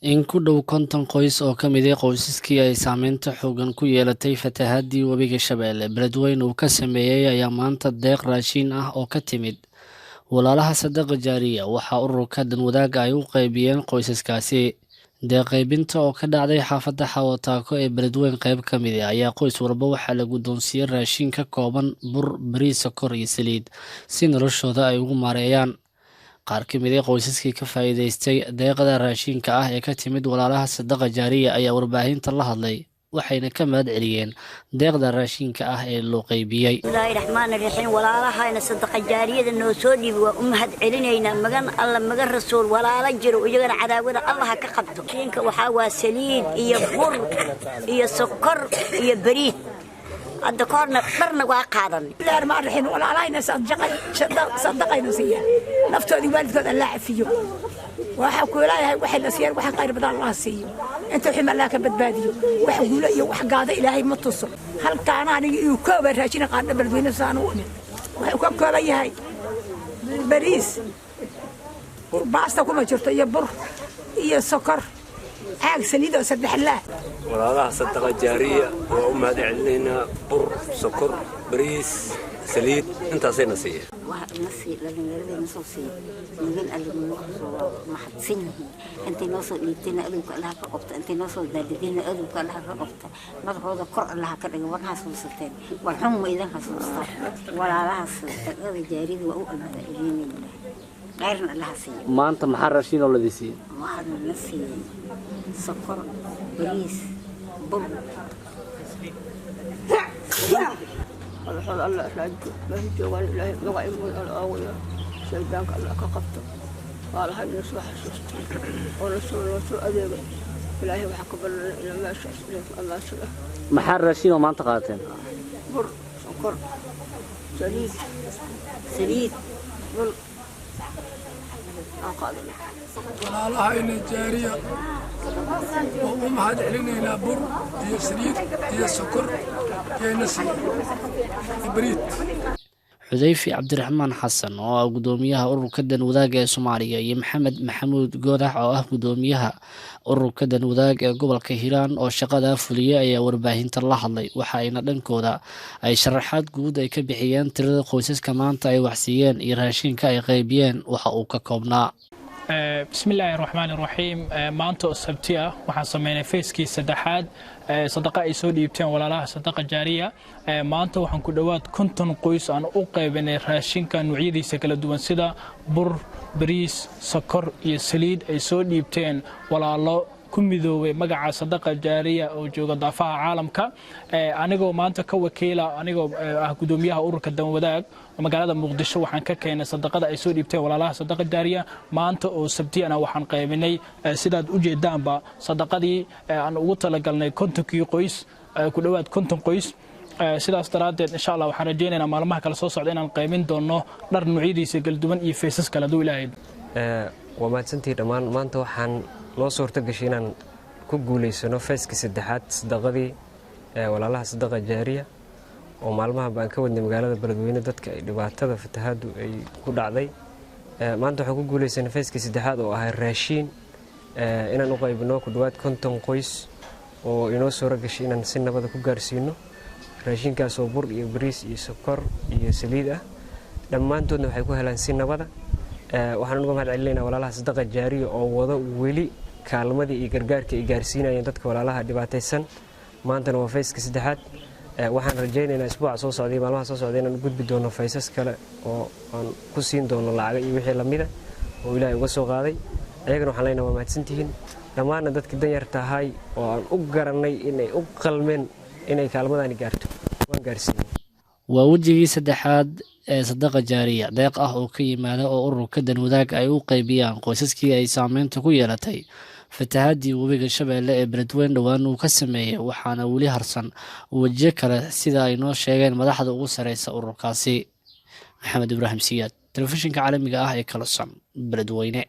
In ku dhow 50 qoys oo ka mid ah qoysaskii ay saameynta xooggan ku yeelatay fatahaadii Webiga Shabeelle Beledweyne uu ka sameeyay ayaa maanta deeq raashin ah oo ka timid walaalaha Sadaqa Jaariya waxaa ururka Danwadaag ay u qaybiyeen qoysaskaasi. Deeq qaybinta oo ka dhacday xaafadda Xawataako ee Beledweyne qayb ka mid ah ayaa qoys walba waxaa la guddoonsiiyey raashin ka kooban bur, bariis, sokor iyo saliid si noloshooda ay ugu maareeyaan. Qaar ka mid ah qoysaskii ka faa'iidaystay deeqda raashinka ah ee ka timid walaalaha Sadaqa Jaariya ayaa warbaahinta la hadlay waxayna ka mahad celiyeen deeqda raashinka ah ee loo qaybiyey. Bismillaahi Raxmaani Raxiim walaalahayna Sadaqa Jaariyada noo soo dhiibay waa u mahad celinaynaa magan alla magan rasuul walaala jiro iyagana cadaawada Allah ka qabto. Raashinka waxaa waa saliid iyo bur iyo sokor iyo bariis hadda koorna dharna waa qaadan. Bismillaahi Raxmaani Raxiim walaalahayna sadaqayna siiyay naftoodii waalidkood Allah cafiyo waxa ku ilaahay waxa la siiyay waxa qayr badan Allah siiyo inta wixii Allah ka badbaadiyo wax guulo iyo wax gaada ilaahay ma tuso halkaan aniga uu ka raashin qaadna Beledweyne saan u imid waxa ka kooban yahay bariis baasta kuma jirto iyo bur iyo sokor aag saliid oo saddex la walaalaha Sadaqa Jaariya oo u mahad celinayna bur sokor bariis saliid intaasayna siiyay نسي لأن نصوصي من اللي محدثين أنت نصل لتنا أدوك لها كقبت أنت نصل دادين أدوك لها كقبت نصل هذا قرء لها كذا ورها سلسلتين والحم إذا سلسلت ولا لها هذا جاري وأول هذا اليمين غيرنا لها سي ما أنت محرشين ولا ذي سي ما حد نسي سكر بريس بر الحول الله أشهد ما في جوال الله لغة إبن الأولى سيدانك الله كقبته قال هاي نصبح حسوستي ونصر أديب إلهي وحكب إلى ما شاء الله سلام محرشين وما أنت قاتين بر سكر سليد بر أقادم walaalahayna Jaariya oo u mahad celinayna bur iyo saliid iyo sokor iyo nasiib bariid. Xudayfi Cabdiraxmaan Xasan oo ah gudoomiyaha ururka Danwadaag ee Soomaaliya iyo Maxamed Maxamuud Goodax oo ah gudoomiyaha ururka Danwadaag ee gobolka Hiiraan oo shaqada fuliyay ayaa warbaahinta la hadlay waxayna dhankooda ay sharaxaad guud ay ka bixiyeen tirada qoysaska maanta ay wax siiyeen iyo raashinka ay qaybiyeen waxa uu ka koobnaa. بسم الله الرحمن الرحيم مانتو سبتيا waxaan sameynay feeskii saddexaad sadaqa ay soo dhiibteen walaalaha Sadaqa Jaariya maanta waxaan ku dhawaad 50 qoys aan u qaybinay raashinka noocyadiisa kala duwan sida bur bariis sokor iyo saliid ay soo dhiibteen walaalo ku midoobay magaca Sadaqa Jaariya oo jooga daafaha caalamka anigoo maanta ka wakiila anigoo ah gudoomiyaha ururka Danwadaag magaalada Muqdisho waxaan ka keenay sadaqada ay soo dhiibteen walaalaha Sadaqa Jaariya maanta oo sabtiyana waxaan qaybinay sidaad u jeedaanba sadaqadii aan ugu talagalnay 50 qoys ku dhawaad 50 qoys sidaas daraadeed insha Allah waxaan rajeynaynaa maalmaha kala soo socda inaan qaybin doono dhar noocyadiisa kala duwan iyo feesas kala duwan ilaahay waa mahadsantii dhammaan maanta waxaan loo suurta gashay inaan ku guuleysano feeskii saddexaad sadaqadii walaalaha Sadaqa Jaariya oo maalmaha baan ka wadnay magaalada Beledweyne dadka ay dhibaatada fatahaadu ay ku dhacday maanta waxaan ku guuleysanay feeskii saddexaad oo ah raashin inaan u qaybino ku dhawaad 50 qoys oo inoo soo gashay inaan si nabad ku gaarsiino raashinkaas oo bur iyo bariis iyo sokor iyo saliid ah dhammaantoodna waxay ku helaan si nabad waxaan uga mahad celinaynaa walaalaha Sadaqa Jaariya oo wada weli kaalmadii iyo gargaarka ay gaarsiinayeen dadka walaalaha dhibaataysan maantana waa feeskii saddexaad waxaan rajeynaynaa isbuuca soo socday maalmaha soo socday inaan gudbi doono faysas kale oo aan ku siin doono lacag iyo wixii lamida oo Ilaahay uga soo qaaday ayagana waxaan leenahay waa mahadsantihiin dhammaan dadka danyarta ahay oo aan u garanay inay u qalmeen inay kaalmadani gaarto waan gaarsiinay waa wajigii saddexaad ee Sadaqa Jaariya deeq ah oo ka yimaada oo ururka Danwadaag ay u qaybiyaan qoysaskii ay saameynta ku yeelatay fatahaadii Webiga Shabeelle ee Beledweyne dhawaan uu ka sameeyay waxaana weli harsan wajiyo kale sida ay noo sheegeen madaxda ugu sareysa ururkaasi. Maxamed Ibraahim Siyaad telefishinka caalamiga ah ee Kalasan Beledweyne.